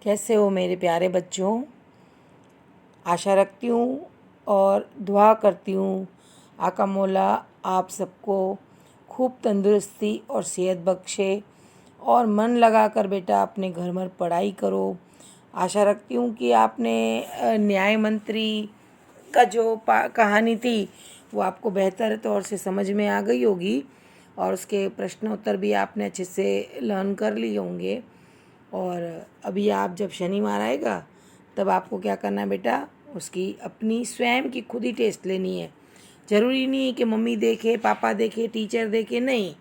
कैसे हो मेरे प्यारे बच्चों। आशा रखती हूँ और दुआ करती हूँ आका मौला आप सबको खूब तंदुरुस्ती और सेहत बख्शे और मन लगा कर बेटा अपने घर में पढ़ाई करो। आशा रखती हूँ कि आपने न्याय मंत्री का जो कहानी थी वो आपको बेहतर तौर से समझ में आ गई होगी और उसके प्रश्न उत्तर भी आपने अच्छे से लर्न कर लिए होंगे। और अभी आप जब शनिवार आएगा तब आपको क्या करना है बेटा, उसकी अपनी स्वयं की खुद ही टेस्ट लेनी है। ज़रूरी नहीं है कि मम्मी देखे, पापा देखे, टीचर देखे, नहीं,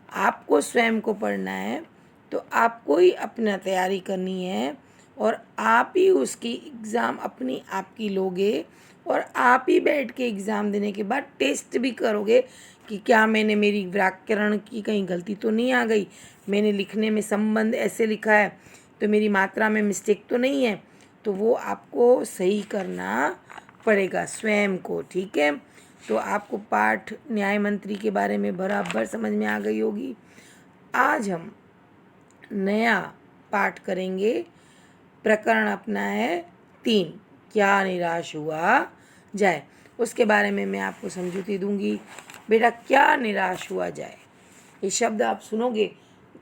आपको स्वयं को पढ़ना है। तो आपको ही अपना तैयारी करनी है और आप ही उसकी एग्ज़ाम अपनी आपकी लोगे और आप ही बैठ के एग्ज़ाम देने के बाद टेस्ट भी करोगे कि क्या मेरी व्याकरण की कहीं गलती तो नहीं आ गई, मैंने लिखने में संबंध ऐसे लिखा है तो मेरी मात्रा में मिस्टेक तो नहीं है। तो वो आपको सही करना पड़ेगा स्वयं को, ठीक है। तो आपको पाठ न्याय मंत्री के बारे में बराबर समझ में आ गई होगी। आज हम नया पाठ करेंगे। प्रकरण अपना है 3, क्या निराश हुआ जाए। उसके बारे में मैं आपको समझौती दूंगी। बेटा, क्या निराश हुआ जाए, ये शब्द आप सुनोगे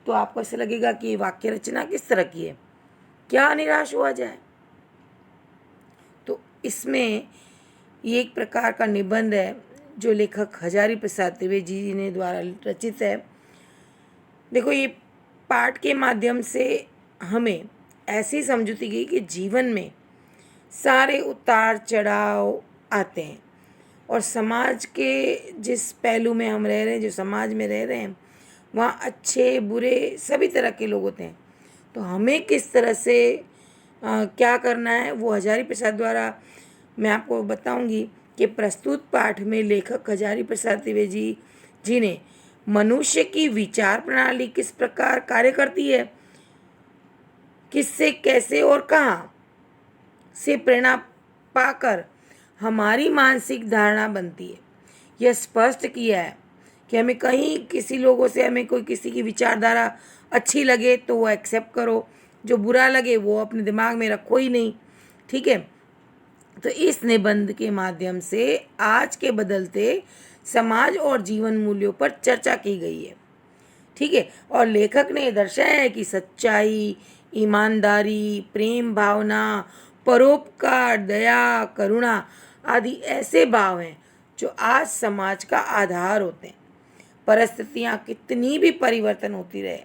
तो आपको ऐसा लगेगा कि ये वाक्य रचना किस तरह की है। क्या निराश हुआ जाए, तो इसमें ये एक प्रकार का निबंध है जो लेखक हजारी प्रसाद द्विवेदी जी ने द्वारा रचित है। देखो, ये पाठ के माध्यम से हमें ऐसी समझौती गई कि जीवन में सारे उतार चढ़ाव आते हैं और समाज के जिस पहलू में हम रह रहे हैं, जो समाज में रह रहे हैं, वहाँ अच्छे बुरे सभी तरह के लोग होते हैं। तो हमें किस तरह से क्या करना है वो हजारी प्रसाद द्वारा मैं आपको बताऊंगी कि प्रस्तुत पाठ में लेखक हजारी प्रसाद द्विवेदी जी ने मनुष्य की विचार प्रणाली किस प्रकार कार्य करती है, किससे, कैसे और कहाँ से प्रेरणा पाकर हमारी मानसिक धारणा बनती है, यह स्पष्ट किया है कि हमें कहीं किसी लोगों से हमें कोई किसी की विचारधारा अच्छी लगे तो वो एक्सेप्ट करो, जो बुरा लगे वो अपने दिमाग में रखो ही नहीं, ठीक है। तो इस निबंध के माध्यम से आज के बदलते समाज और जीवन मूल्यों पर चर्चा की गई है, ठीक है। और लेखक ने दर्शाया है कि सच्चाई, ईमानदारी, प्रेम भावना, परोपकार, दया, करुणा आदि ऐसे भाव हैं जो आज समाज का आधार होते हैं। परिस्थितियाँ कितनी भी परिवर्तन होती रहे,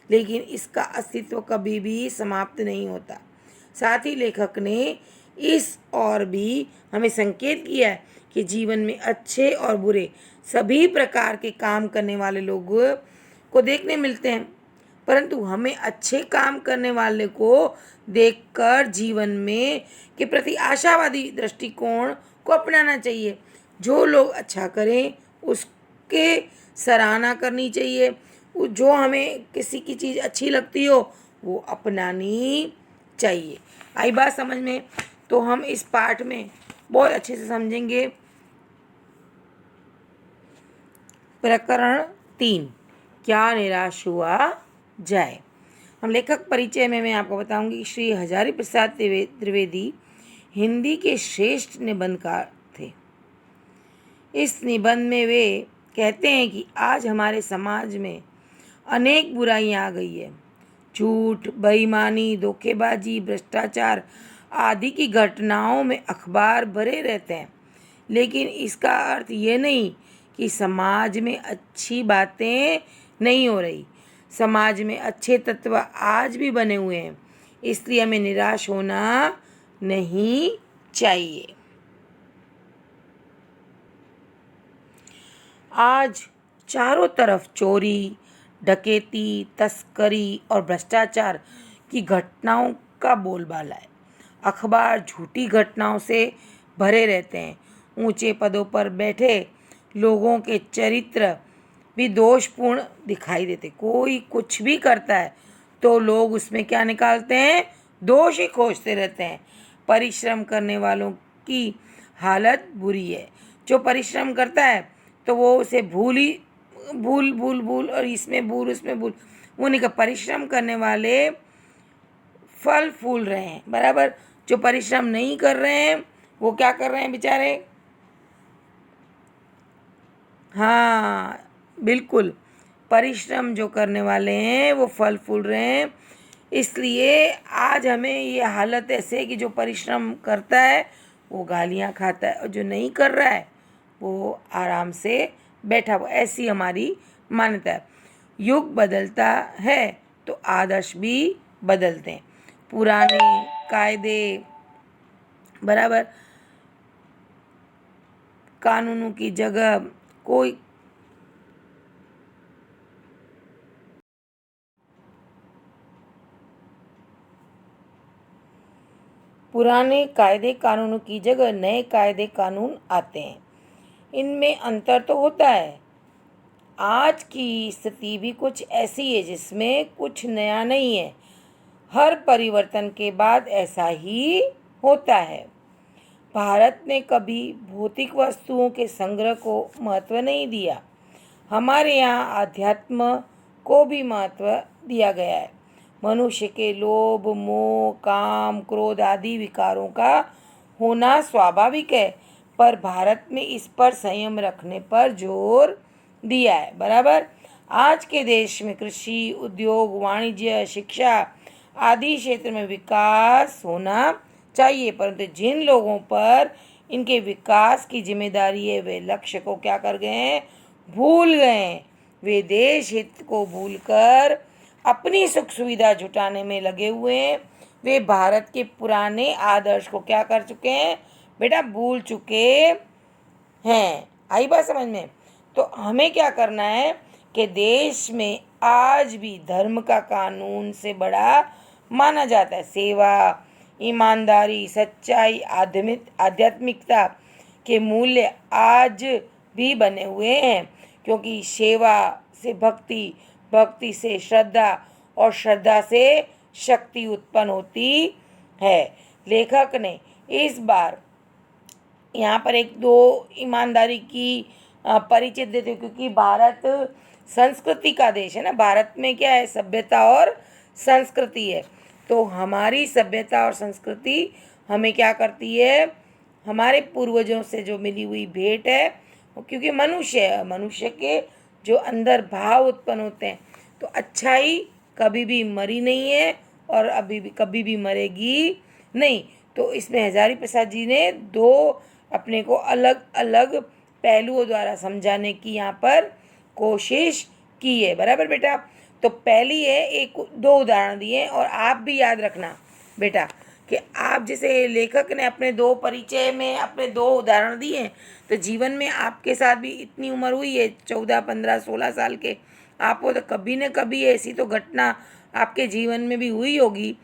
लेकिन इसका अस्तित्व कभी भी समाप्त नहीं होता। साथ ही लेखक ने इस और भी हमें संकेत किया है कि जीवन में अच्छे और बुरे सभी प्रकार के काम करने वाले लोग को देखने मिलते हैं, परंतु हमें अच्छे काम करने वाले को देखकर जीवन में के प्रति आशावादी दृष्टिकोण को अपनाना चाहिए। जो लोग अच्छा करें उसके सराहना करनी चाहिए, जो हमें किसी की चीज़ अच्छी लगती हो वो अपनानी चाहिए। आई बात समझ में? तो हम इस पाठ में बहुत अच्छे से समझेंगे। प्रकरण 3, क्या निराश हुआ जाए। हम लेखक परिचय में मैं आपको बताऊंगी। श्री हजारी प्रसाद द्विवेदी हिंदी के श्रेष्ठ निबंधकार थे। इस निबंध में वे कहते हैं कि आज हमारे समाज में अनेक बुराइयां आ गई है। झूठ, बेईमानी, धोखेबाजी, भ्रष्टाचार आदि की घटनाओं में अखबार भरे रहते हैं, लेकिन इसका अर्थ ये नहीं कि समाज में अच्छी बातें नहीं हो रही। समाज में अच्छे तत्व आज भी बने हुए हैं, इसलिए हमें निराश होना नहीं चाहिए। आज चारों तरफ चोरी, डकैती, तस्करी और भ्रष्टाचार की घटनाओं का बोलबाला है। अखबार झूठी घटनाओं से भरे रहते हैं। ऊंचे पदों पर बैठे लोगों के चरित्र भी दोषपूर्ण दिखाई देते। कोई कुछ भी करता है तो लोग उसमें क्या निकालते हैं, दोष ही खोजते रहते हैं। परिश्रम करने वालों की हालत बुरी है। जो परिश्रम करता है तो वो उसे भूल और इसमें भूल उसमें भूल, वो नहीं। का परिश्रम करने वाले फल फूल रहे हैं। बराबर, जो परिश्रम नहीं कर रहे हैं वो क्या कर रहे हैं बेचारे? हाँ बिल्कुल, परिश्रम जो करने वाले हैं वो फल फूल रहे हैं। इसलिए आज हमें ये हालत ऐसे है कि जो परिश्रम करता है वो गालियाँ खाता है और जो नहीं कर रहा है वो आराम से बैठा हुआ, ऐसी हमारी मान्यता है। युग बदलता है तो आदर्श भी बदलते हैं। पुराने कायदे, बराबर, कानूनों की जगह कोई पुराने कायदे कानूनों की जगह नए कायदे कानून आते हैं। इनमें अंतर तो होता है। आज की स्थिति भी कुछ ऐसी है जिसमें कुछ नया नहीं है। हर परिवर्तन के बाद ऐसा ही होता है। भारत ने कभी भौतिक वस्तुओं के संग्रह को महत्व नहीं दिया। हमारे यहाँ आध्यात्म को भी महत्व दिया गया है। मनुष्य के लोभ, मोह, काम, क्रोध आदि विकारों का होना स्वाभाविक है, पर भारत में इस पर संयम रखने पर जोर दिया है। बराबर, आज के देश में कृषि, उद्योग, वाणिज्य, शिक्षा आदि क्षेत्र में विकास होना चाहिए, परंतु जिन लोगों पर इनके विकास की जिम्मेदारी है वे लक्ष्य को क्या कर गए हैं? भूल गए हैं। वे देश हित को भूलकर अपनी सुख सुविधा जुटाने में लगे हुए हैं। वे भारत के पुराने आदर्श को क्या कर चुके हैं बेटा? भूल चुके हैं। आई बात समझ में? तो हमें क्या करना है कि देश में आज भी धर्म का कानून से बड़ा माना जाता है। सेवा, ईमानदारी, सच्चाई, आध्यात्मिकता के मूल्य आज भी बने हुए हैं, क्योंकि सेवा से भक्ति, भक्ति से श्रद्धा और श्रद्धा से शक्ति उत्पन्न होती है। लेखक ने इस बार यहाँ पर एक दो ईमानदारी की परिचय देते, क्योंकि भारत संस्कृति का देश है ना। भारत में क्या है? सभ्यता और संस्कृति है। तो हमारी सभ्यता और संस्कृति हमें क्या करती है? हमारे पूर्वजों से जो मिली हुई भेंट है, क्योंकि मनुष्य है, मनुष्य के जो अंदर भाव उत्पन्न होते हैं, तो अच्छाई कभी भी मरी नहीं है और अभी भी कभी भी मरेगी नहीं। तो इसमें हजारी प्रसाद जी ने दो अपने को अलग अलग पहलुओं द्वारा समझाने की यहाँ पर कोशिश की है। बराबर बेटा? तो पहली है, एक दो उदाहरण दिए और आप भी याद रखना बेटा कि आप जैसे लेखक ने अपने दो परिचय में अपने दो उदाहरण दिए, तो जीवन में आपके साथ भी इतनी उम्र हुई है, 14, 15, 16 साल के आप हो, तो कभी न कभी ऐसी तो घटना आपके जीवन में भी हुई होगी।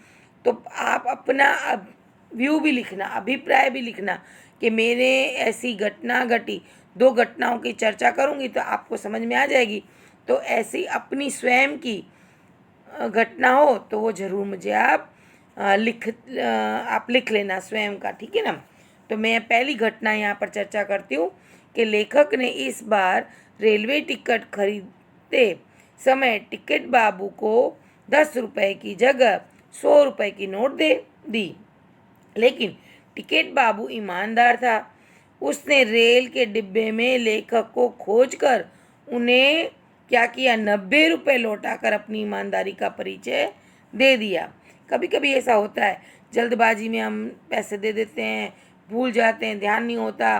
तो आप अपना व्यू भी लिखना, अभिप्राय भी लिखना कि मेरे ऐसी घटना घटी। दो घटनाओं की चर्चा करूँगी तो आपको समझ में आ जाएगी। तो ऐसी अपनी स्वयं की घटना हो तो वो ज़रूर मुझे आप लिख लेना स्वयं का, ठीक है ना। तो मैं पहली घटना यहाँ पर चर्चा करती हूँ कि लेखक ने इस बार रेलवे टिकट खरीदते समय टिकट बाबू को 10 रुपए की जगह 100 रुपए की नोट दे दी। लेकिन टिकट बाबू ईमानदार था। उसने रेल के डिब्बे में लेखक को खोजकर उन्हें क्या किया? 90 रुपये लौटाकर अपनी ईमानदारी का परिचय दे दिया। कभी कभी ऐसा होता है, जल्दबाजी में हम पैसे दे देते हैं, भूल जाते हैं, ध्यान नहीं होता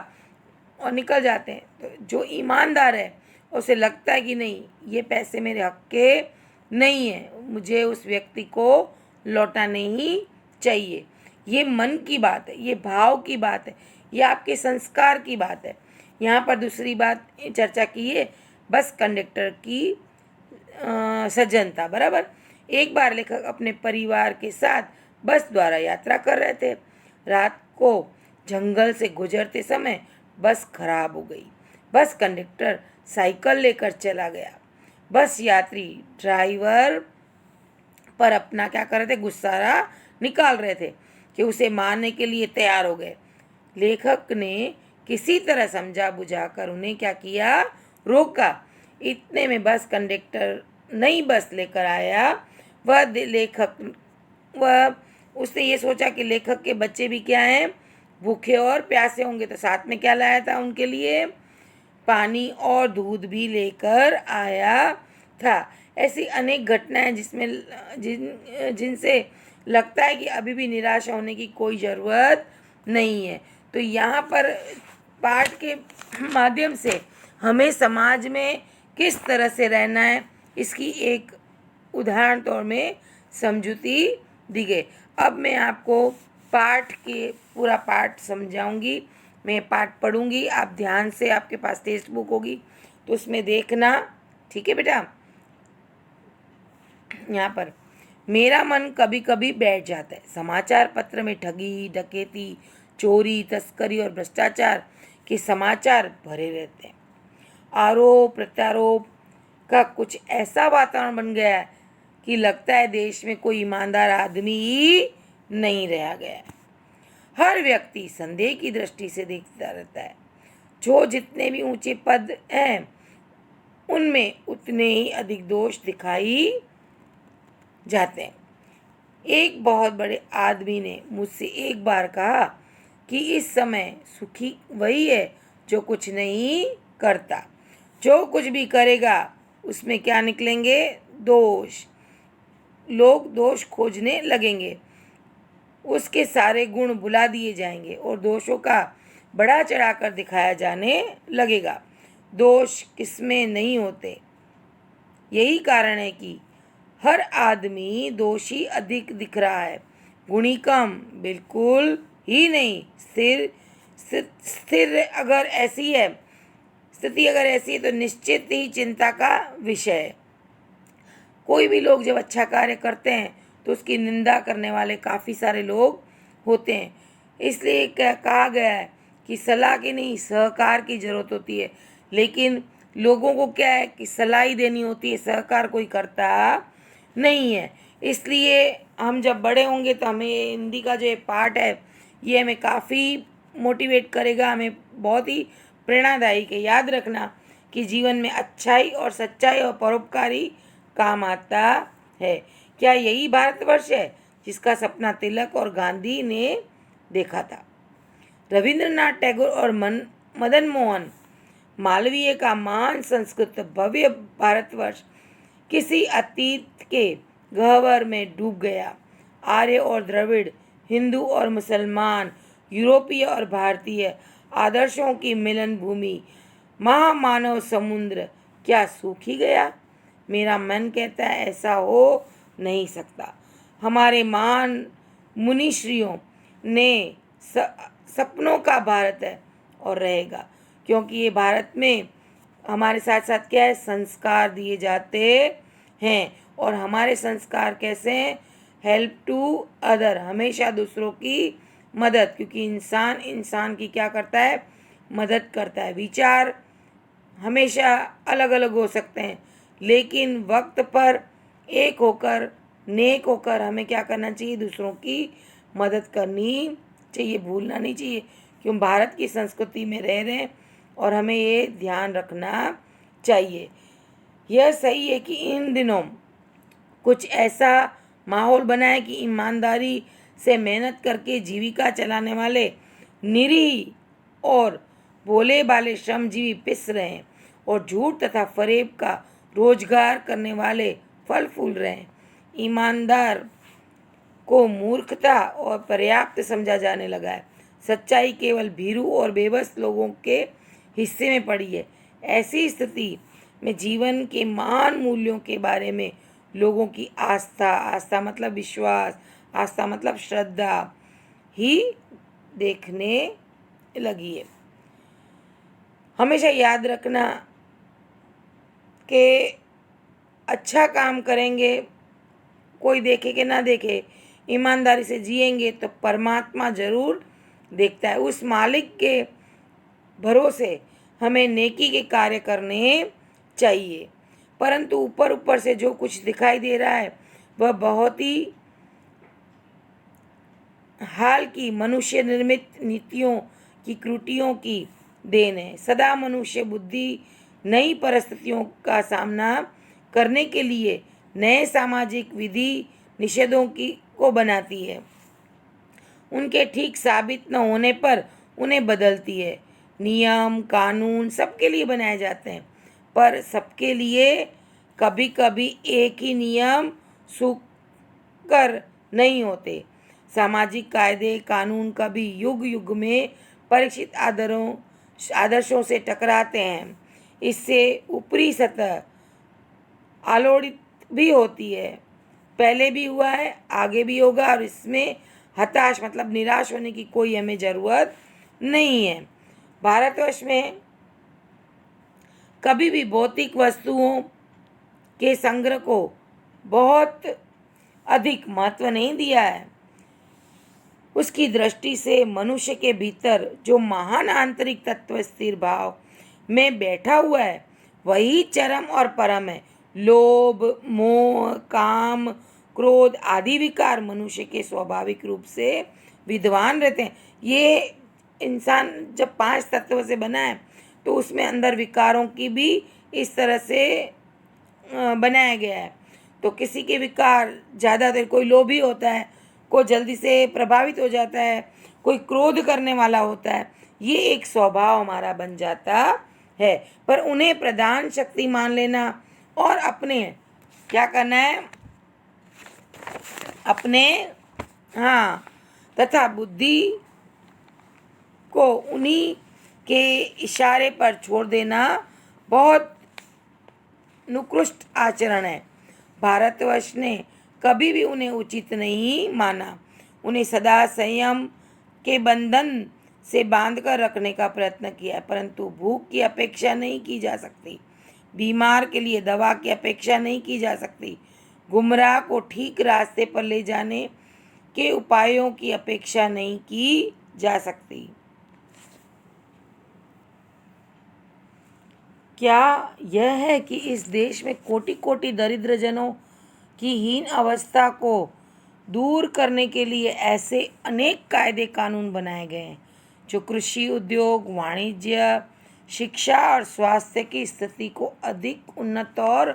और निकल जाते हैं। तो जो ईमानदार है उसे लगता है कि नहीं, ये पैसे मेरे हक के नहीं है, मुझे उस व्यक्ति को लौटाने ही चाहिए। ये मन की बात है, ये भाव की बात है, ये आपके संस्कार की बात है। यहाँ पर दूसरी बात चर्चा की है बस कंडक्टर की सज्जनता। बराबर, एक बार लेखक अपने परिवार के साथ बस द्वारा यात्रा कर रहे थे। रात को जंगल से गुजरते समय बस खराब हो गई। बस कंडक्टर साइकिल लेकर चला गया। बस यात्री ड्राइवर पर अपना क्या कर रहे थे? गुस्सा निकाल रहे थे कि उसे मारने के लिए तैयार हो गए। लेखक ने किसी तरह समझा बुझाकर उन्हें क्या किया? रोका। इतने में बस कंडक्टर नई बस लेकर आया। वह लेखक वह उसने ये सोचा कि लेखक के बच्चे भी क्या हैं, भूखे और प्यासे होंगे, तो साथ में क्या लाया था उनके लिए, पानी और दूध भी लेकर आया था। ऐसी अनेक घटनाएं जिनसे लगता है कि अभी भी निराश होने की कोई ज़रूरत नहीं है। तो यहाँ पर पाठ के माध्यम से हमें समाज में किस तरह से रहना है, इसकी एक उदाहरण तौर में समझूती दी गई। अब मैं आपको पाठ के पूरा पाठ समझाऊंगी। मैं पाठ पढ़ूंगी, आप ध्यान से, आपके पास टेक्स्ट बुक होगी तो उसमें देखना, ठीक है बेटा। यहाँ पर मेरा मन कभी कभी बैठ जाता है। समाचार पत्र में ठगी, डकैती, चोरी, तस्करी और भ्रष्टाचार के समाचार भरे रहते हैं। आरोप प्रत्यारोप का कुछ ऐसा वातावरण बन गया है कि लगता है देश में कोई ईमानदार आदमी ही नहीं रह गया है। हर व्यक्ति संदेह की दृष्टि से देखता रहता है। जो जितने भी ऊंचे पद हैं उनमें उतने ही अधिक दोष दिखाई जाते हैं। एक बहुत बड़े आदमी ने मुझसे एक बार कहा कि इस समय सुखी वही है जो कुछ नहीं करता। जो कुछ भी करेगा उसमें क्या निकलेंगे, दोष। लोग दोष खोजने लगेंगे, उसके सारे गुण भुला दिए जाएंगे और दोषों का बड़ा चढ़ाकर दिखाया जाने लगेगा। दोष किसमें नहीं होते। यही कारण है कि हर आदमी दोषी अधिक दिख रहा है, गुणी कम बिल्कुल ही नहीं। स्थिति अगर ऐसी है तो निश्चित ही चिंता का विषय है। कोई भी लोग जब अच्छा कार्य करते हैं तो उसकी निंदा करने वाले काफ़ी सारे लोग होते हैं। इसलिए कहा गया है कि सलाह की नहीं, सहकार की ज़रूरत होती है। लेकिन लोगों को क्या है कि सलाह ही देनी होती है, सहकार कोई करता नहीं है। इसलिए हम जब बड़े होंगे तो हमें हिंदी का जो पाठ है ये हमें काफ़ी मोटिवेट करेगा, हमें बहुत ही प्रेरणादायी है। याद रखना कि जीवन में अच्छाई और सच्चाई और परोपकारी काम आता है। क्या यही भारतवर्ष है जिसका सपना तिलक और गांधी ने देखा था? रविंद्रनाथ टैगोर और मदन मोहन मालवीय का महान संस्कृत भव्य भारतवर्ष किसी अतीत के गह्वर में डूब गया। आर्य और द्रविड़, हिंदू और मुसलमान, यूरोपीय और भारतीय आदर्शों की मिलन भूमि, महामानव समुद्र क्या सूख ही गया? मेरा मन कहता है ऐसा हो नहीं सकता। हमारे महान मुनिश्रियों ने सपनों का भारत है और रहेगा, क्योंकि ये भारत में हमारे साथ साथ क्या है, संस्कार दिए जाते हैं। और हमारे संस्कार कैसे हैं? हेल्प टू अदर, हमेशा दूसरों की मदद, क्योंकि इंसान की क्या करता है, मदद करता है। विचार हमेशा अलग अलग हो सकते हैं, लेकिन वक्त पर एक होकर, नेक होकर हमें क्या करना चाहिए, दूसरों की मदद करनी चाहिए, भूलना नहीं चाहिए। क्यों? भारत की संस्कृति में रह रहे हैं और हमें ये ध्यान रखना चाहिए। यह सही है कि इन दिनों कुछ ऐसा माहौल बना है कि ईमानदारी से मेहनत करके जीविका चलाने वाले निरीह और भोले भाले श्रमजीवी पिस रहे हैं और झूठ तथा फरेब का रोजगार करने वाले फल फूल रहे हैं। ईमानदार को मूर्खता और पर्याप्त समझा जाने लगा है। सच्चाई केवल भीरू और बेबस लोगों के हिस्से में पड़ी है। ऐसी स्थिति में जीवन के महान मूल्यों के बारे में लोगों की आस्था मतलब विश्वास, आस्था मतलब श्रद्धा ही देखने लगी है। हमेशा याद रखना कि अच्छा काम करेंगे, कोई देखे कि ना देखे, ईमानदारी से जिएंगे तो परमात्मा जरूर देखता है। उस मालिक के भरोसे हमें नेकी के कार्य करने चाहिए। परंतु ऊपर ऊपर से जो कुछ दिखाई दे रहा है वह बहुत ही हाल की मनुष्य निर्मित नीतियों की त्रुटियों की देन है। सदा मनुष्य बुद्धि नई परिस्थितियों का सामना करने के लिए नए सामाजिक विधि निषेधों की को बनाती है, उनके ठीक साबित न होने पर उन्हें बदलती है। नियम कानून सबके लिए बनाए जाते हैं, पर सबके लिए कभी कभी एक ही नियम सुकर नहीं होते। सामाजिक कायदे कानून कभी युग युग में परीक्षित आदर्शों से टकराते हैं। इससे ऊपरी सतह आलोड़ित भी होती है। पहले भी हुआ है, आगे भी होगा, और इसमें हताश मतलब निराश होने की कोई हमें ज़रूरत नहीं है। भारतवर्ष में कभी भी भौतिक वस्तुओं के संग्रह को बहुत अधिक महत्व नहीं दिया है। उसकी दृष्टि से मनुष्य के भीतर जो महान आंतरिक तत्व स्थिर भाव में बैठा हुआ है वही चरम और परम है। लोभ मोह काम क्रोध आदि विकार मनुष्य के स्वाभाविक रूप से विद्वान रहते हैं। ये इंसान जब 5 तत्व से बना है तो उसमें अंदर विकारों की भी इस तरह से बनाया गया है। तो किसी के विकार ज़्यादातर, कोई लोभी होता है, कोई जल्दी से प्रभावित हो जाता है, कोई क्रोध करने वाला होता है। ये एक स्वभाव हमारा बन जाता है। पर उन्हें प्रधान शक्ति मान लेना और अपने क्या करना है, अपने तथा बुद्धि को उन्हीं के इशारे पर छोड़ देना बहुत निकृष्ट आचरण है। भारतवर्ष ने कभी भी उन्हें उचित नहीं माना। उन्हें सदा संयम के बंधन से बांध कर रखने का प्रयत्न किया, परंतु भूख की अपेक्षा नहीं की जा सकती, बीमार के लिए दवा की अपेक्षा नहीं की जा सकती, गुमराह को ठीक रास्ते पर ले जाने के उपायों की अपेक्षा नहीं की जा सकती। क्या यह है कि इस देश में कोटि कोटि दरिद्र जनों की हीन अवस्था को दूर करने के लिए ऐसे अनेक कायदे कानून बनाए गए हैं जो कृषि उद्योग वाणिज्य शिक्षा और स्वास्थ्य की स्थिति को अधिक उन्नत और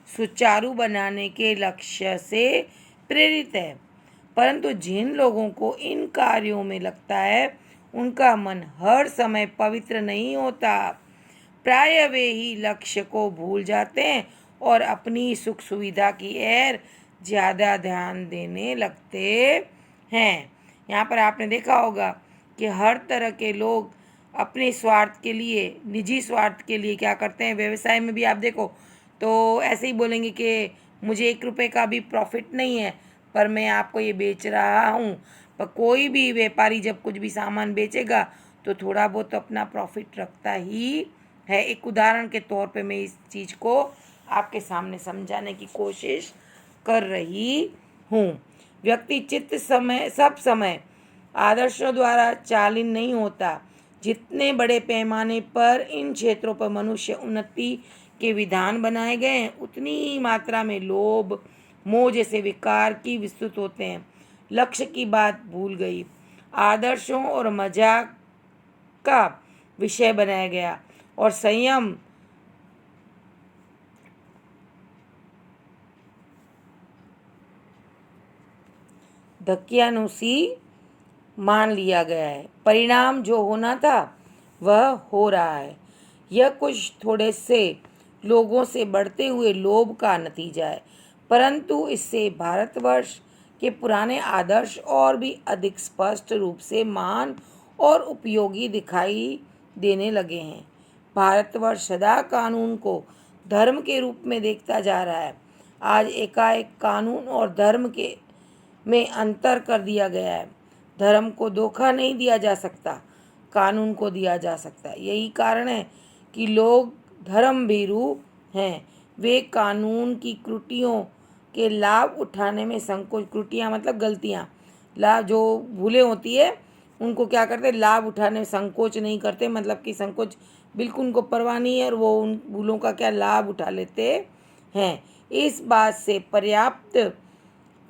सुचारू बनाने के लक्ष्य से प्रेरित है। परंतु जिन लोगों को इन कार्यों में लगता है उनका मन हर समय पवित्र नहीं होता। प्राय वे ही लक्ष्य को भूल जाते हैं और अपनी सुख सुविधा की ओर ज़्यादा ध्यान देने लगते हैं। यहाँ पर आपने देखा होगा कि हर तरह के लोग अपने स्वार्थ के लिए, निजी स्वार्थ के लिए क्या करते हैं। व्यवसाय में भी आप देखो तो ऐसे ही बोलेंगे कि मुझे 1 रुपये का भी प्रॉफिट नहीं है, पर मैं आपको ये बेच रहा हूँ। पर कोई भी व्यापारी जब कुछ भी सामान बेचेगा तो थोड़ा बहुत अपना प्रॉफिट रखता ही है। एक उदाहरण के तौर पे मैं इस चीज़ को आपके सामने समझाने की कोशिश कर रही हूँ। व्यक्ति चित्त सब समय आदर्शों द्वारा चालित नहीं होता। जितने बड़े पैमाने पर इन क्षेत्रों पर मनुष्य उन्नति के विधान बनाए गए हैं उतनी ही मात्रा में लोभ मोह जैसे विकार की विस्तृत होते हैं। लक्ष्य की बात भूल गई, आदर्शों और मजाक का विषय बनाया गया और संयम धकियानुसी मान लिया गया है। परिणाम जो होना था वह हो रहा है। यह कुछ थोड़े से लोगों से बढ़ते हुए लोभ का नतीजा है, परंतु इससे भारतवर्ष के पुराने आदर्श और भी अधिक स्पष्ट रूप से महान और उपयोगी दिखाई देने लगे हैं। भारतवर्ष सदा कानून को धर्म के रूप में देखता जा रहा है। आज एकाएक कानून और धर्म के में अंतर कर दिया गया है। धर्म को धोखा नहीं दिया जा सकता, कानून को दिया जा सकता है। यही कारण है कि लोग धर्म भीरू हैं। वे कानून की त्रुटियों के लाभ उठाने में संकोच, त्रुटियाँ मतलब गलतियाँ, लाभ जो भूलें होती है उनको क्या करते, लाभ उठाने में संकोच नहीं करते, मतलब कि संकोच बिल्कुल उनको परवाह नहीं है और वो उन भूलों का क्या लाभ उठा लेते हैं। इस बात से पर्याप्त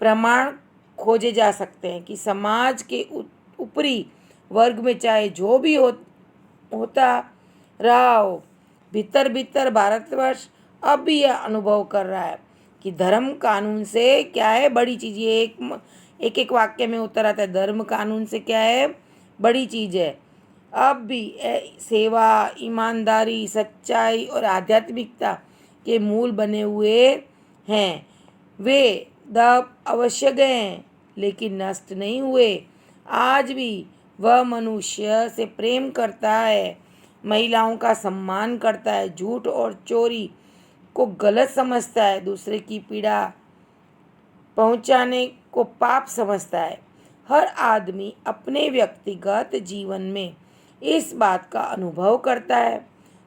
प्रमाण खोजे जा सकते हैं कि समाज के ऊपरी वर्ग में चाहे जो भी होता रहा हो, भीतर भीतर भारतवर्ष अब भी यह अनुभव कर रहा है कि धर्म कानून से क्या है बड़ी चीज़। ये एक एक वाक्य में उत्तर आता है, धर्म कानून से क्या है बड़ी चीज़ है। अब भी सेवा, ईमानदारी, सच्चाई और आध्यात्मिकता के मूल बने हुए हैं। वे दब अवश्य गए लेकिन नष्ट नहीं हुए। आज भी वह मनुष्य से प्रेम करता है, महिलाओं का सम्मान करता है, झूठ और चोरी को गलत समझता है, दूसरे की पीड़ा पहुंचाने को पाप समझता है। हर आदमी अपने व्यक्तिगत जीवन में इस बात का अनुभव करता है।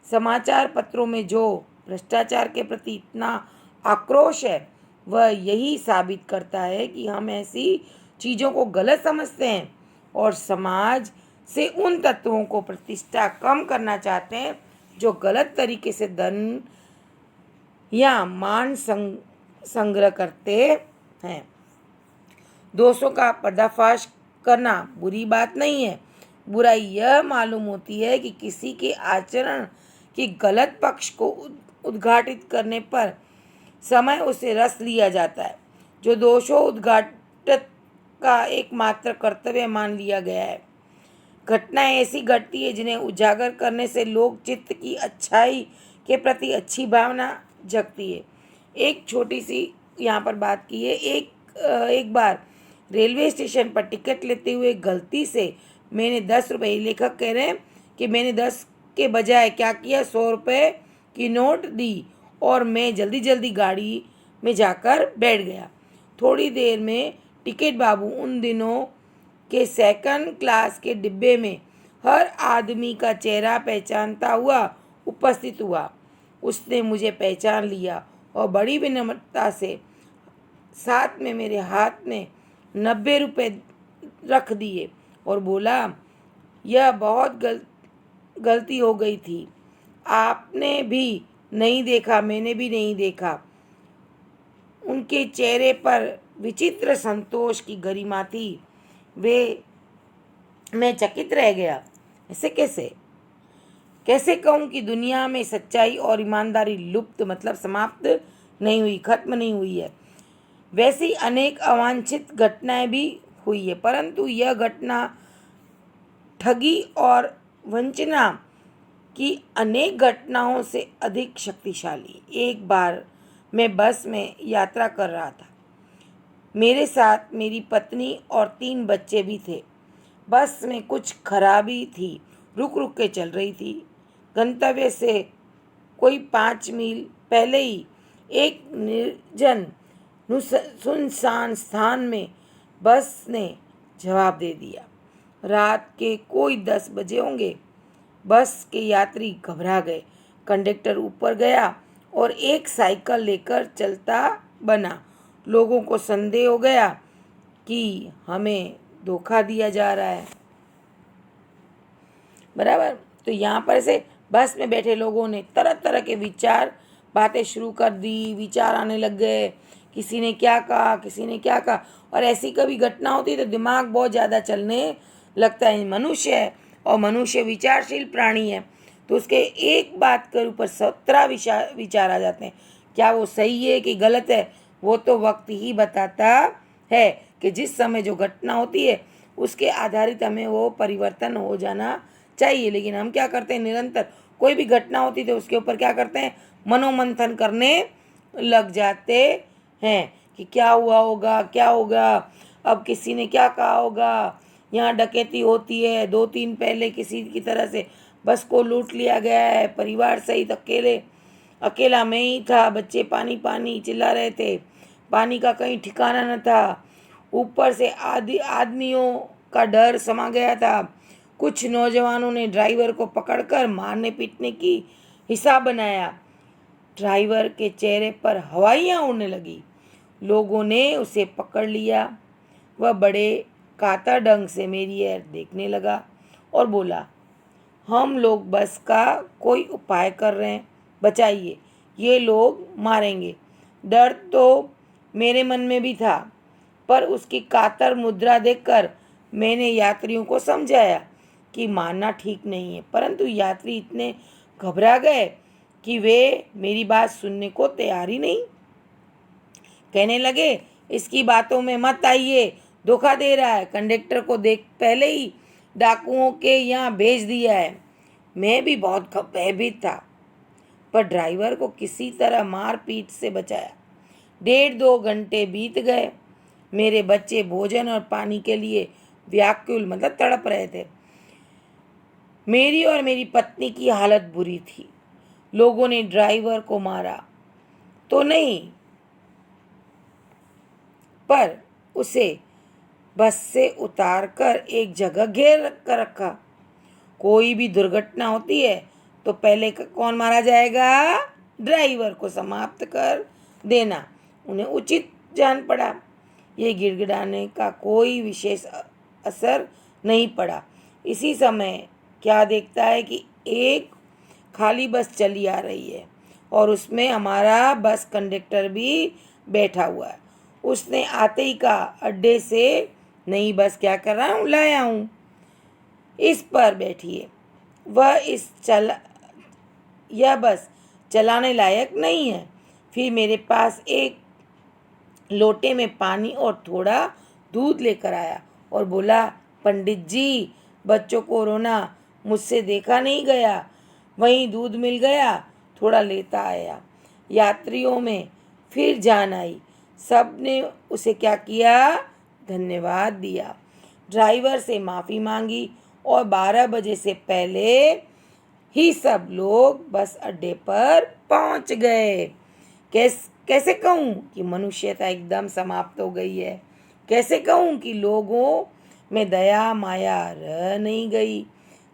समाचार पत्रों में जो भ्रष्टाचार के प्रति इतना आक्रोश है, वह यही साबित करता है कि हम ऐसी चीज़ों को गलत समझते हैं और समाज से उन तत्वों को प्रतिष्ठा कम करना चाहते हैं जो गलत तरीके से धन या मान संग्रह करते हैं। दोषों का पर्दाफाश करना बुरी बात नहीं है। बुराई यह मालूम होती है कि किसी के आचरण की गलत पक्ष को उद्घाटित करने पर समय उसे रस लिया जाता है, जो दोषों उद्घाटित का एकमात्र कर्तव्य मान लिया गया है। घटनाएं ऐसी घटती है जिन्हें उजागर करने से लोक चित्त की अच्छाई के प्रति अच्छी भावना जगती है। एक छोटी सी यहाँ पर बात की है। एक बार रेलवे स्टेशन पर टिकट लेते हुए गलती से मैंने 10 रुपये, लेखक कह रहे हैं कि मैंने 10 के बजाय क्या किया, 100 रुपये की नोट दी और मैं जल्दी जल्दी गाड़ी में जाकर बैठ गया। थोड़ी देर में टिकट बाबू उन दिनों के सेकंड क्लास के डिब्बे में हर आदमी का चेहरा पहचानता हुआ उपस्थित हुआ। उसने मुझे पहचान लिया और बड़ी विनम्रता से साथ में मेरे हाथ में 90 रुपये रख दिए और बोला, यह बहुत गलती हो गई थी। आपने भी नहीं देखा, मैंने भी नहीं देखा। उनके चेहरे पर विचित्र संतोष की गरिमा थी। मैं चकित रह गया। ऐसे कैसे कहूँ कि दुनिया में सच्चाई और ईमानदारी लुप्त मतलब समाप्त नहीं हुई, खत्म नहीं हुई है। वैसी अनेक अवांछित घटनाएं भी हुई है, परंतु यह घटना ठगी और वंचना की अनेक घटनाओं से अधिक शक्तिशाली। एक बार मैं बस में यात्रा कर रहा था। मेरे साथ मेरी पत्नी और 3 बच्चे भी थे। बस में कुछ खराबी थी, रुक रुक के चल रही थी। गंतव्य से कोई 5 मील पहले ही एक निर्जन सुनसान स्थान में बस ने जवाब दे दिया। रात के कोई 10 बजे होंगे। बस के यात्री घबरा गए। कंडक्टर ऊपर गया और एक साइकिल लेकर चलता बना। लोगों को संदेह हो गया कि हमें धोखा दिया जा रहा है। बराबर। तो यहाँ पर से बस में बैठे लोगों ने तरह तरह के बातें शुरू कर दी। विचार आने लग गए, किसी ने क्या कहा, किसी ने क्या कहा। और ऐसी कभी घटना होती तो दिमाग बहुत ज़्यादा चलने लगता है। मनुष्य है और मनुष्य विचारशील प्राणी है, तो उसके एक बात के ऊपर 17 विचार आ जाते हैं। क्या वो सही है कि गलत है, वो तो वक्त ही बताता है कि जिस समय जो घटना होती है उसके आधारित हमें वो परिवर्तन हो जाना चाहिए। लेकिन हम क्या करते हैं, निरंतर कोई भी घटना होती तो उसके ऊपर क्या करते हैं, मनोमंथन करने लग जाते हैं कि क्या हुआ होगा, क्या होगा, अब किसी ने क्या कहा होगा, यहाँ डकैती होती है, 2-3 पहले किसी की तरह से बस को लूट लिया गया है, परिवार सहित अकेला मैं ही था, बच्चे पानी पानी चिल्ला रहे थे, पानी का कहीं ठिकाना न था, ऊपर से आदमियों का डर समा गया था। कुछ नौजवानों ने ड्राइवर को पकड़कर मारने पीटने की हिसाब बनाया। ड्राइवर के चेहरे पर हवाइयाँ उड़ने लगी। लोगों ने उसे पकड़ लिया। वह बड़े कातर ढंग से मेरी ओर देखने लगा और बोला, हम लोग बस का कोई उपाय कर रहे हैं, बचाइए, ये लोग मारेंगे। डर तो मेरे मन में भी था, पर उसकी कातर मुद्रा देखकर मैंने यात्रियों को समझाया कि मारना ठीक नहीं है, परंतु यात्री इतने घबरा गए कि वे मेरी बात सुनने को तैयार ही नहीं। कहने लगे, इसकी बातों में मत आइए, धोखा दे रहा है। कंडक्टर को देख पहले ही डाकुओं के यहाँ भेज दिया है। मैं भी बहुत भयभीत था, पर ड्राइवर को किसी तरह मार पीट से बचाया। 1.5-2 घंटे बीत गए। मेरे बच्चे भोजन और पानी के लिए व्याकुल तड़प रहे थे। मेरी और मेरी पत्नी की हालत बुरी थी। लोगों ने ड्राइवर को मारा तो नहीं, पर उसे बस से उतारकर एक जगह घेर कर रखा। कोई भी दुर्घटना होती है तो पहले कौन मारा जाएगा? ड्राइवर को समाप्त कर देना उन्हें उचित जान पड़ा। ये गिड़गिड़ाने का कोई विशेष असर नहीं पड़ा। इसी समय क्या देखता है कि एक खाली बस चली आ रही है और उसमें हमारा बस कंडक्टर भी बैठा हुआ है। उसने आते ही कहा, अड्डे से नई बस क्या कर रहा हूँ, लाया हूँ, इस पर बैठिए। यह बस चलाने लायक नहीं है। फिर मेरे पास एक लोटे में पानी और थोड़ा दूध लेकर आया और बोला, पंडित जी, बच्चों को रोना मुझसे देखा नहीं गया। वहीं दूध मिल गया, थोड़ा लेता आया। यात्रियों में फिर जान आई। सब ने उसे क्या किया? धन्यवाद दिया। ड्राइवर से माफ़ी मांगी और 12 बजे से पहले ही सब लोग बस अड्डे पर पहुंच गए। कैसे कहूँ कि मनुष्यता एकदम समाप्त हो गई है? कैसे कहूँ कि लोगों में दया माया रह नहीं गई?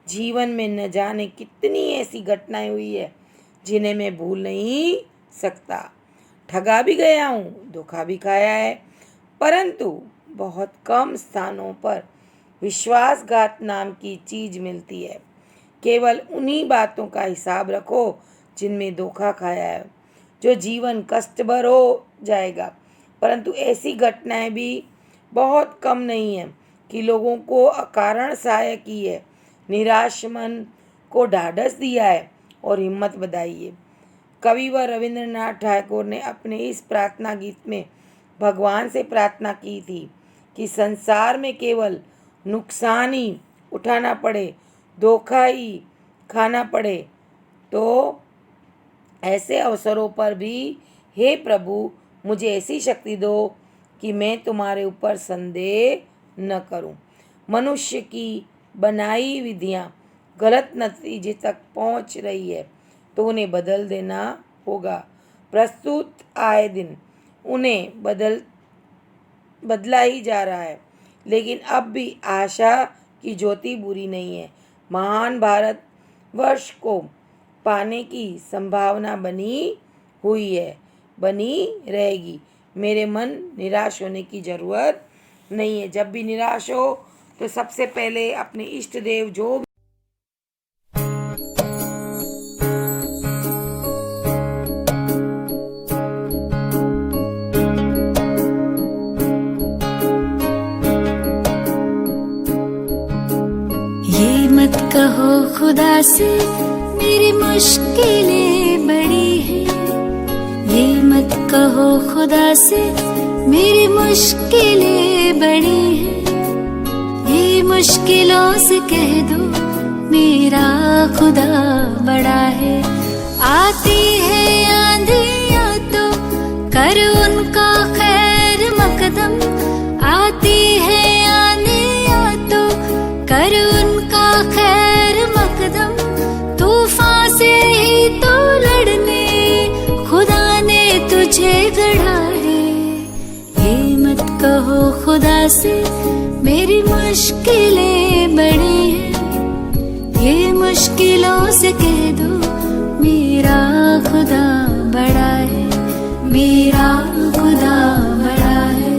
जीवन में न जाने कितनी ऐसी घटनाएं हुई है जिन्हें मैं भूल नहीं सकता। ठगा भी गया हूँ, धोखा भी खाया है, परंतु बहुत कम स्थानों पर विश्वासघात नाम की चीज़ मिलती है। केवल उन्हीं बातों का हिसाब रखो जिनमें धोखा खाया है, जो जीवन कष्टभर हो जाएगा। परंतु ऐसी घटनाएं भी बहुत कम नहीं है कि लोगों को अकारण सहायता की है, निराश मन को ढाढ़स दिया है और हिम्मत बधाई है। कविवर रविंद्रनाथ टैगोर ने अपने इस प्रार्थना गीत में भगवान से प्रार्थना की थी कि संसार में केवल नुकसान ही उठाना पड़े, धोखा ही खाना पड़े, तो ऐसे अवसरों पर भी हे प्रभु मुझे ऐसी शक्ति दो कि मैं तुम्हारे ऊपर संदेह न करूं। मनुष्य की बनाई विधियां गलत नतीजे तक पहुंच रही है तो उन्हें बदल देना होगा। प्रस्तुत आए दिन उन्हें बदला ही जा रहा है, लेकिन अब भी आशा की ज्योति बुरी नहीं है। महान भारत वर्ष को पाने की संभावना बनी हुई है, बनी रहेगी। मेरे मन निराश होने की ज़रूरत नहीं है। जब भी निराश हो तो सबसे पहले अपने इष्ट देव जो ये मत कहो खुदा से मेरी मुश्किलें बड़ी हैं, ये मत कहो खुदा से मेरी मुश्किलें बड़ी हैं। ये मुश्किलों से कह दो मेरा खुदा बड़ा है। आती है आंधियाँ तो कर उनका खैर मकदम, आती है आंधियाँ तो कर उनका खैर मकदम। तूफान से ही तो लड़ने खुदा ने तुझे गढ़ा है। ये मत कहो खुदा से मेरी मुश्किलें बड़ी हैं, ये मुश्किलों से कह दो मेरा खुदा बड़ा है। मेरा खुदा बड़ा है,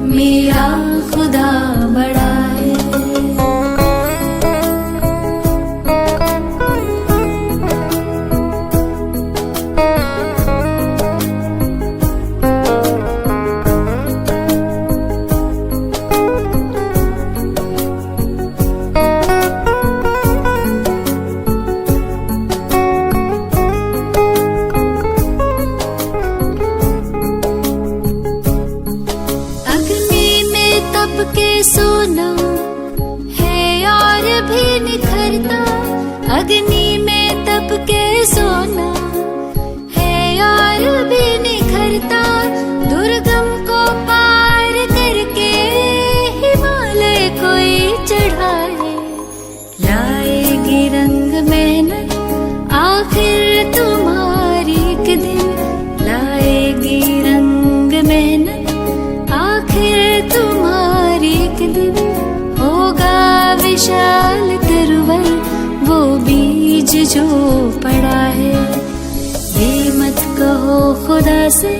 मेरा खुदा बड़ा है। छुप के सोना है और भी निखरता, अग्नि में तप के सोना है और भी निखरता, दुर्गम को पार करके हिमालय कोई चढ़ाए, लाएगी रंग मेहनत आखिर तुम्हारी एक दिन, लाएगी रंग मेहनत आखिर तुम्हारी एक दिन, होगा विशाल तरुवर वो बीज जो पड़ा है। ये मत कहो खुदा से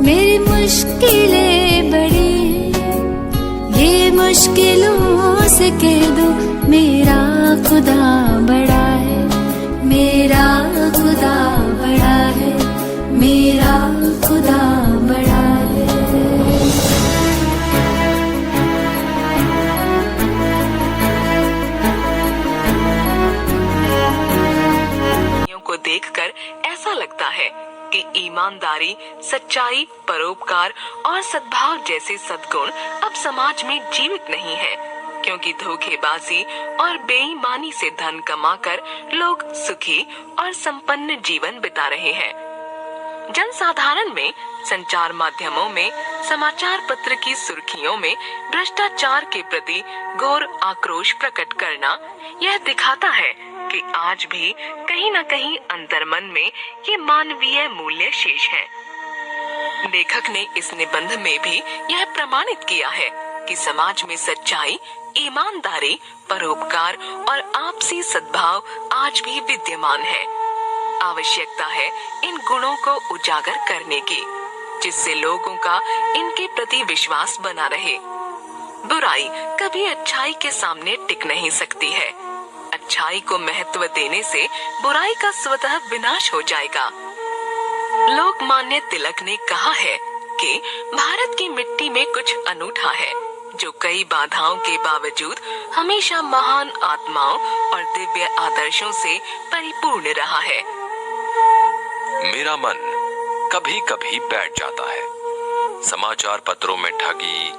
मेरी मुश्किलें बड़ी हैं, ये मुश्किलों से कह दो मेरा खुदा बड़ा है, मेरा खुदा बड़ा है, मेरा खुदा बड़ा है। को देखकर ऐसा लगता है कि ईमानदारी, सच्चाई, परोपकार और सद्भाव जैसे सद्गुण अब समाज में जीवित नहीं है, क्योंकि धोखेबाजी और बेईमानी से धन कमाकर लोग सुखी और संपन्न जीवन बिता रहे हैं। जनसाधारण में, संचार माध्यमों में, समाचार पत्र की सुर्खियों में भ्रष्टाचार के प्रति घोर आक्रोश प्रकट करना यह दिखाता है कि आज भी कहीं न कहीं अंतर्मन में ये मानवीय मूल्य शेष है। लेखक ने इस निबंध में भी यह प्रमाणित किया है कि समाज में सच्चाई, ईमानदारी, परोपकार और आपसी सद्भाव आज भी विद्यमान है। आवश्यकता है इन गुणों को उजागर करने की, जिससे लोगों का इनके प्रति विश्वास बना रहे। बुराई कभी अच्छाई के सामने टिक नहीं सकती है। अच्छाई को महत्व देने से बुराई का स्वतः विनाश हो जाएगा। लोकमान्य तिलक ने कहा है कि भारत की मिट्टी में कुछ अनूठा है, जो कई बाधाओं के बावजूद हमेशा महान आत्माओं और दिव्य आदर्शों से परिपूर्ण रहा है। मेरा मन कभी कभी बैठ जाता है। समाचार पत्रों में ठगी,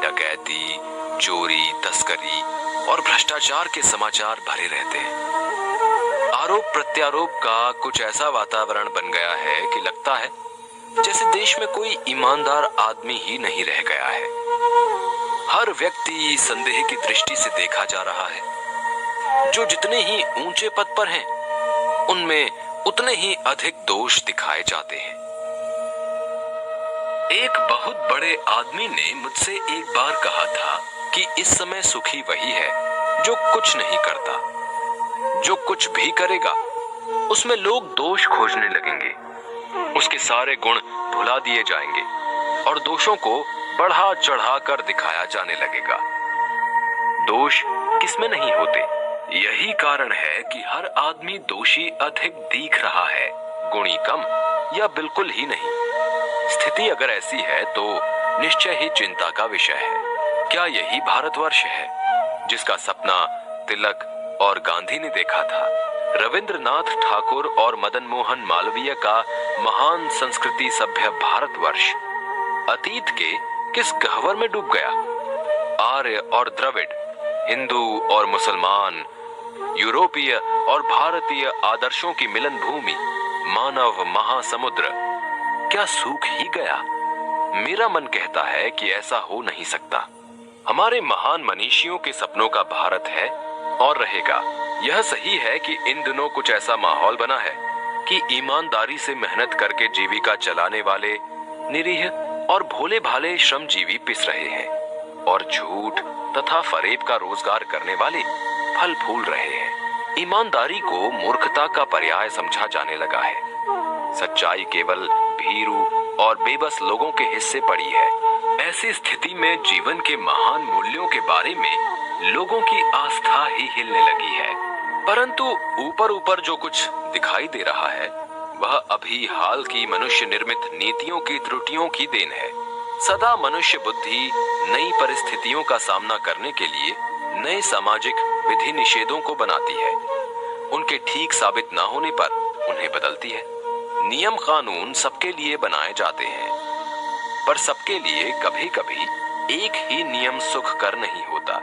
डकैती, चोरी, तस्करी और भ्रष्टाचार के समाचार भरे रहते हैं। आरोप प्रत्यारोप का कुछ ऐसा वातावरण बन गया है कि लगता है जैसे देश में कोई ईमानदार आदमी ही नहीं रह गया है। हर व्यक्ति संदेह की दृष्टि से देखा जा रहा है। जो जितने ही ऊंचे पद पर हैं, उनमें उतने ही अधिक दोष दिखाए जाते हैं। एक बहुत बड़े आदमी ने मुझसे एक बार कहा था कि इस समय सुखी वही है जो कुछ नहीं करता। जो कुछ भी करेगा उसमें लोग दोष खोजने लगेंगे, उसके सारे गुण भुला दिए जाएंगे और दोषों को बढ़ा चढ़ा कर दिखाया जाने लगेगा। दोष किसमें नहीं होते। यही कारण है कि हर आदमी दोषी अधिक दिख रहा है, गुणी कम या बिल्कुल ही नहीं। स्थिति अगर ऐसी है तो निश्चय ही चिंता का विषय है। क्या यही भारतवर्ष है जिसका सपना तिलक और गांधी ने देखा था? रविंद्रनाथ ठाकुर और मदन मोहन मालवीय का महान संस्कृति सभ्य भारतवर्ष अतीत के किस गह्वर में डूब गया? आर्य और द्रविड़, हिंदू और मुसलमान, यूरोपीय और भारतीय आदर्शों की मिलन भूमि, मानव महासमुद्र क्या सूख ही गया? मेरा मन कहता है कि ऐसा हो नहीं सकता। हमारे महान मनीषियों के सपनों का भारत है और रहेगा। यह सही है कि इन दिनों कुछ ऐसा माहौल बना है कि ईमानदारी से मेहनत करके जीविका चलाने वाले निरीह और भोले भाले श्रमजीवी पिस रहे हैं और झूठ तथा फरेब का रोजगार करने वाले फल फूल रहे हैं। ईमानदारी को मूर्खता का पर्याय समझा जाने लगा है। सच्चाई केवल भीरू और बेबस लोगों के हिस्से पड़ी है। ऐसी स्थिति में जीवन के महान मूल्यों के बारे में लोगों की आस्था ही हिलने लगी है। परंतु ऊपर ऊपर जो कुछ दिखाई दे रहा है वह अभी हाल की मनुष्य निर्मित नीतियों की त्रुटियों की देन है। सदा मनुष्य बुद्धि नई परिस्थितियों का सामना करने के लिए नए सामाजिक विधि निषेधों को बनाती है। उनके ठीक साबित न होने पर उन्हें बदलती है। नियम कानून सबके लिए बनाए जाते हैं, पर सबके लिए कभी कभी एक ही नियम सुख कर नहीं होता।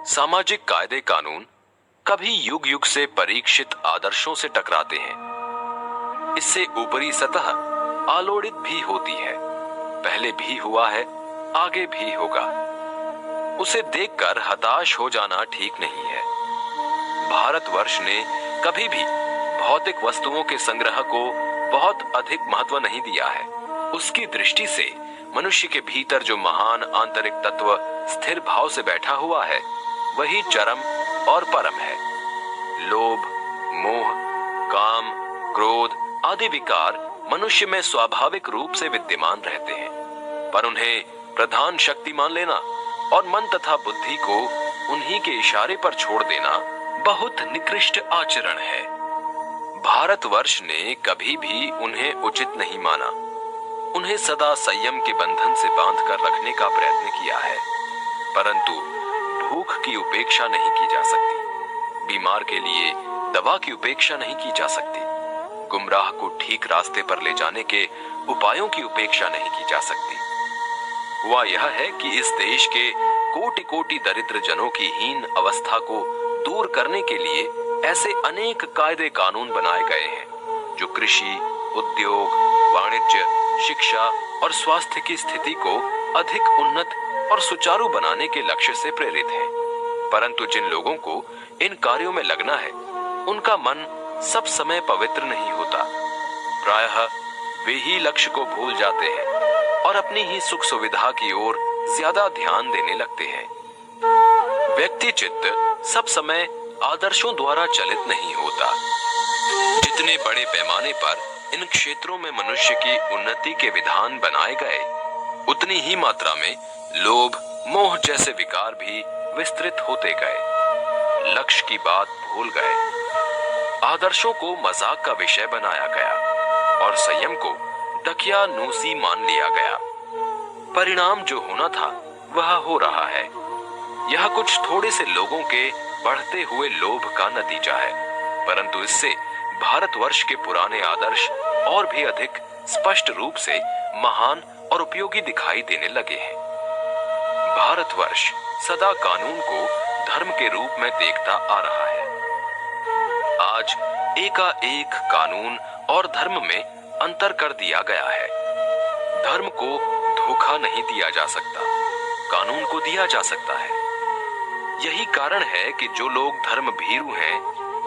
सामाजिक कायदे कानून कभी युग युग से परीक्षित आदर्शों से टकराते हैं। इससे ऊपरी सतह आलोड़ित भी होती है। पहले भी हुआ है, आगे भी होगा। उसे देखकर हताश हो जाना ठीक नहीं है। भारतवर्ष ने कभी भी भौतिक वस्तुओं के संग्रह को बहुत अधिक महत्व नहीं दिया है। उसकी दृष्टि से मनुष्य के भीतर जो महान आंतरिक तत्व स्थिर भाव से बैठा हुआ है, वही चरम और परम है। लोभ, मोह, काम, क्रोध आदि विकार मनुष्य में स्वाभाविक रूप से विद्यमान रहते हैं, पर उन्हें प्रधान शक्ति मान लेना और मन तथा बुद्धि को उन्हीं के इशारे पर छोड़ देना बहुत निकृष्ट आचरण है। भारतवर्ष ने कभी भी उन्हें उचित नहीं माना। उन्हें सदा संयम के बंधन से बांधकर रखने का प्रयत्न किया है, परंतु भूख की उपेक्षा नहीं की जा सकती, बीमार के लिए दवा की उपेक्षा नहीं की जा सकती, गुमराह को ठीक रास्ते पर ले जाने के उपायों की उपेक्षा नहीं की जा सकती। हुआ यह है कि इस देश के कोटि कोटि दरिद्र जनों की हीन अवस्था को दूर करने के लिए ऐसे अनेक कायदे कानून बनाए गए हैं जो कृषि, उद्योग, वाणिज्य, शिक्षा और स्वास्थ्य की स्थिति को अधिक उन्नत और सुचारू बनाने के लक्ष्य से प्रेरित हैं। परंतु जिन लोगों को इन कार्यों में लगना है, उनका मन सब समय पवित्र नहीं होता। प्रायः वे ही लक्ष्य को भूल जाते हैं और अपनी ही सुख सुविधा की ओर ज्यादा ध्यान देने लगते हैं। व्यक्ति चित्त सब समय आदर्शों द्वारा चलित नहीं होता। जितने बड़े पैमाने पर इन क्षेत्रों में मनुष्य की उन्नति के विधान बनाए गए, उतनी ही मात्रा में लोभ, मोह जैसे विकार भी विस्तृत होते गए। लक्ष्य की बात भूल गए, आदर्शों को मजाक का विषय बनाया गया और संयम को दकियानूसी मान लिया गया। परिणाम जो होना था वह हो रहा है। यह कुछ थोड़े से लोगों के बढ़ते हुए लोभ का नतीजा है, परंतु इससे भारतवर्ष के पुराने आदर्श और भी अधिक स्पष्ट रूप से महान और उपयोगी दिखाई देने लगे हैं। भारतवर्ष सदा कानून को धर्म के रूप में देखता आ रहा है। आज एकाएक कानून और धर्म में अंतर कर दिया गया है। धर्म को धोखा नहीं दिया जा सकता, कानून को दिया जा सकता है। यही कारण है कि जो लोग धर्म भीरू हैं,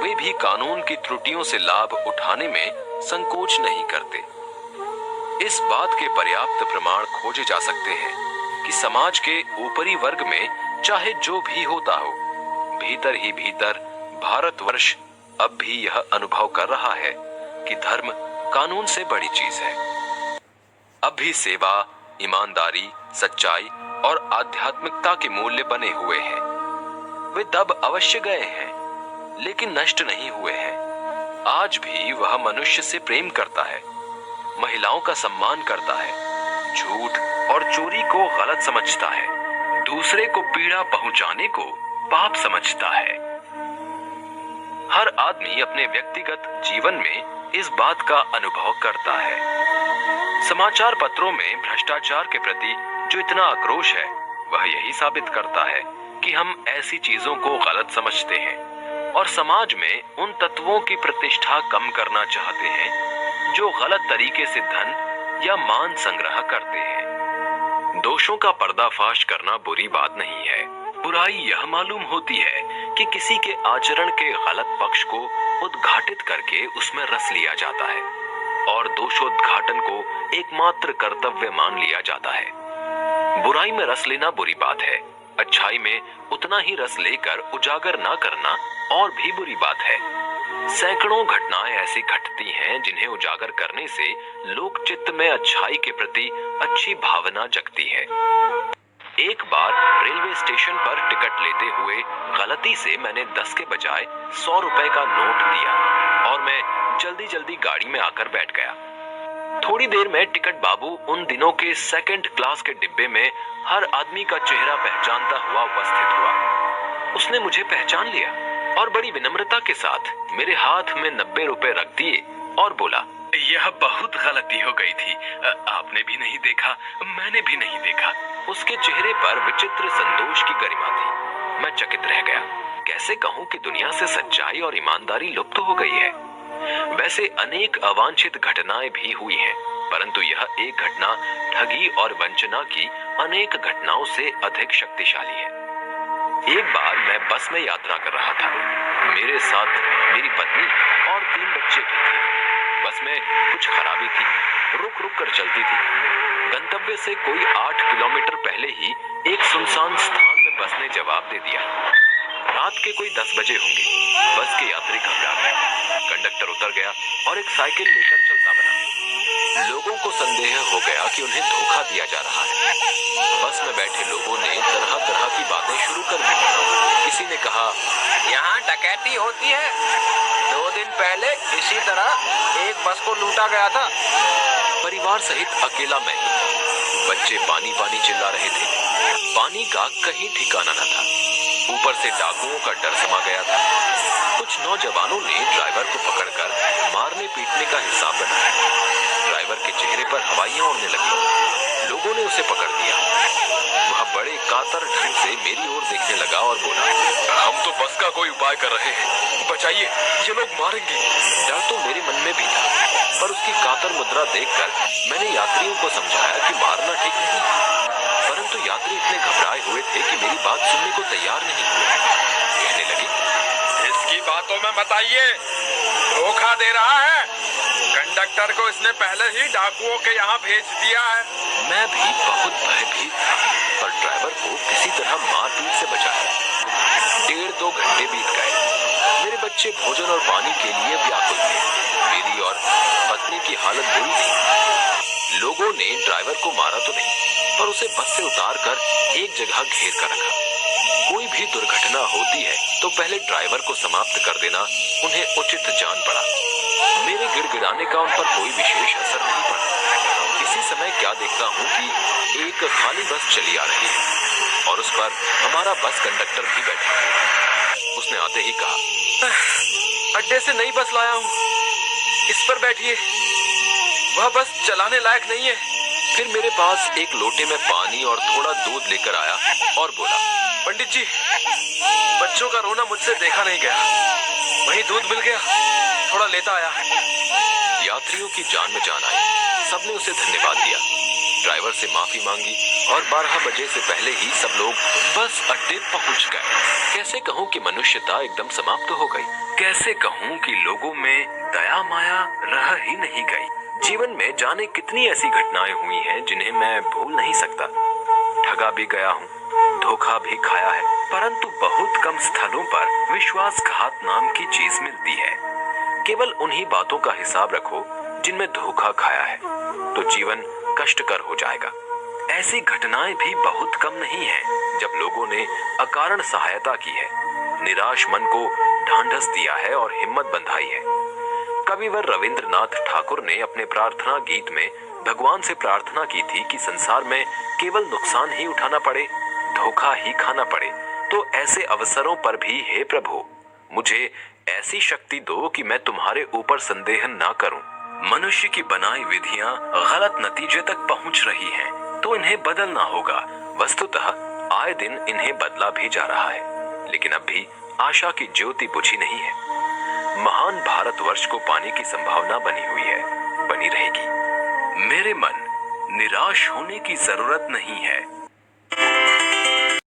वे भी कानून की त्रुटियों से लाभ उठाने में संकोच नहीं करते। इस बात के पर्याप्त प्रमाण खोजे जा सकते हैं कि समाज के ऊपरी वर्ग में चाहे जो भी होता हो, भीतर ही भीतर भारतवर्ष अब भी यह अनुभव कर रहा है कि धर्म कानून से बड़ी चीज है। अब भी सेवा, ईमानदारी, सच्चाई और आध्यात्मिकता के मूल्य बने हुए हैं। वे दब अवश्य गए हैं, लेकिन नष्ट नहीं हुए हैं। आज भी वह मनुष्य से प्रेम करता है, महिलाओं का सम्मान करता है, झूठ और चोरी को गलत समझता है, दूसरे को पीड़ा पहुंचाने को पाप समझता है। हर आदमी अपने व्यक्तिगत जीवन में इस बात का अनुभव करता है। समाचार पत्रों में भ्रष्टाचार के प्रति जो इतना आक्रोश है, वह यही साबित करता है कि हम ऐसी चीजों को गलत समझते हैं और समाज में उन तत्वों की प्रतिष्ठा कम करना चाहते हैं जो गलत तरीके से धन या मान संग्रह करते हैं। दोषों का पर्दाफाश करना बुरी बात नहीं है। बुराई यह मालूम होती है कि किसी के आचरण के गलत पक्ष को उद्घाटित करके उसमें रस लिया जाता है और दोषोद्घाटन को एकमात्र कर्तव्य मान लिया जाता है। बुराई में रस लेना बुरी बात है, अच्छाई में उतना ही रस लेकर उजागर ना करना और भी बुरी बात है। सैकड़ों घटनाएं ऐसी घटती हैं जिन्हें उजागर करने से लोक चित्त में अच्छाई के प्रति अच्छी भावना जगती है। एक बार रेलवे स्टेशन पर टिकट लेते हुए गलती से मैंने 10 के बजाय 100 रुपए का नोट दिया और मैं जल्दी जल्दी गाड़ी में आकर बैठ गया। थोड़ी देर में टिकट बाबू उन दिनों के सेकंड क्लास के डिब्बे में हर आदमी का चेहरा पहचानता हुआ उपस्थित हुआ। उसने मुझे पहचान लिया और बड़ी विनम्रता के साथ मेरे हाथ में 90 रुपए रख दिए और बोला, यह बहुत गलती हो गई थी। आपने भी नहीं देखा, मैंने भी नहीं देखा। उसके चेहरे पर विचित्र संतोष की गरिमा थी। मैं चकित रह गया। कैसे कहूं कि दुनिया से सच्चाई और ईमानदारी लुप्त हो गई है। वैसे अनेक अवांछित घटनाएं भी हुई हैं, परंतु यह एक घटना ठगी और वंचना की अनेक घटनाओं से अधिक शक्तिशाली है। एक बार मैं बस में यात्रा कर रहा था। मेरे साथ मेरी पत्नी और 3 बच्चे भी थे। बस में कुछ खराबी थी, रुक रुक कर चलती थी। गंतव्य से कोई 8 किलोमीटर पहले ही एक सुनसान स्थान में बस ने जवाब दे दिया। रात के कोई 10 बजे होंगे। बस के यात्री घबरा गए। कंडक्टर उतर गया और एक साइकिल लेकर चलता बना। लोगों को संदेह हो गया कि उन्हें धोखा दिया जा रहा है। बस में बैठे लोगों ने तरह तरह की बातें शुरू कर दी। किसी ने कहा, यहाँ डकैती होती है। 2 दिन पहले इसी तरह एक बस को लूटा गया था। परिवार सहित अकेला मैं ही था। बच्चे पानी पानी चिल्ला रहे थे। पानी का कहीं ठिकाना न था। ऊपर से डाकुओं का डर समा गया था। कुछ नौजवानों ने ड्राइवर को पकड़कर मारने पीटने का हिसाब बनाया। ड्राइवर के चेहरे पर हवाइयां उड़ने लगी। लोगों ने उसे पकड़ दिया। वह बड़े कातर ढंग से मेरी ओर देखने लगा और बोला, हम तो बस का कोई उपाय कर रहे हैं, बचाइए, ये लोग मारेंगे। डर तो मेरे मन में भी था, पर उसकी कातर मुद्रा देखकर मैंने यात्रियों को समझाया कि मारना ठीक नहीं। परंतु यात्री इतने घबराए हुए थे कि मेरी बात सुनने को तैयार नहीं हुए। कहने लगे, इसकी बातों में मत आइए, धोखा दे रहा है। कंडक्टर को इसने पहले ही डाकुओं के यहाँ भेज दिया है। मैं भी बहुत भयभीत था, पर ड्राइवर को किसी तरह मारपीट से बचाया। 1.5-2 घंटे बीत गए। मेरे बच्चे भोजन और पानी के लिए व्याकुल थे। मेरी और पत्नी की हालत बुरी थी। लोगों ने ड्राइवर को मारा तो नहीं, पर उसे बस से उतारकर एक जगह घेर कर रखा। कोई भी दुर्घटना होती है तो पहले ड्राइवर को समाप्त कर देना उन्हें उचित जान पड़ा। मेरे गिड़गिड़ाने का उन पर कोई विशेष असर नहीं पड़ा। इसी समय क्या देखता हूँ कि एक खाली बस चली आ रही है और उस पर हमारा बस कंडक्टर भी बैठा है। उसने आते ही कहा, अड्डे से नई बस लाया हूँ, इस पर बैठिए, वह बस चलाने लायक नहीं है। फिर मेरे पास एक लोटे में पानी और थोड़ा दूध लेकर आया और बोला, पंडित जी, बच्चों का रोना मुझसे देखा नहीं गया, वही दूध मिल गया, थोड़ा लेता आया। यात्रियों की जान में जान आई। सबने उसे धन्यवाद दिया। ड्राइवर से माफी मांगी और 12 बजे से पहले ही सब लोग बस अड्डे पहुंच गए। कैसे कहूं कि मनुष्यता एकदम समाप्त हो गई। कैसे कहूं कि लोगों में दया माया रह ही नहीं गई। जीवन में जाने कितनी ऐसी घटनाएं हुई हैं जिन्हें मैं भूल नहीं सकता। ठगा भी गया हूँ, धोखा भी खाया है, परंतु बहुत कम स्थलों पर विश्वासघात नाम की चीज मिलती है। केवल उन्हीं बातों का हिसाब रखो जिनमें धोखा खाया है, तो जीवन कष्टकर हो जाएगा। ऐसी घटनाएं भी बहुत कम नहीं हैं जब लोगों ने अकारण सहायता की है, निराश मन को ढांढस दिया है और हिम्मत बंधाई है। कविवर रविंद्रनाथ ठाकुर ने अपने प्रार्थना गीत में भगवान से प्रार्थना की थी कि संसार में केवल नुकसान ही उठाना पड़े, धोखा ही खाना पड़े, तो ऐसे अवसरों पर भी हे प्रभु, मुझे ऐसी शक्ति दो कि मैं तुम्हारे ऊपर संदेह ना करूं। मनुष्य की बनाई विधियां गलत नतीजे तक पहुंच रही हैं, तो इन्हें बदलना होगा। वस्तुतः आए दिन इन्हें बदला भी जा रहा है, लेकिन अब भी आशा की ज्योति बुझी नहीं है। महान भारतवर्ष को पाने की संभावना बनी हुई है, बनी रहेगी। मेरे मन, निराश होने की जरूरत नहीं है।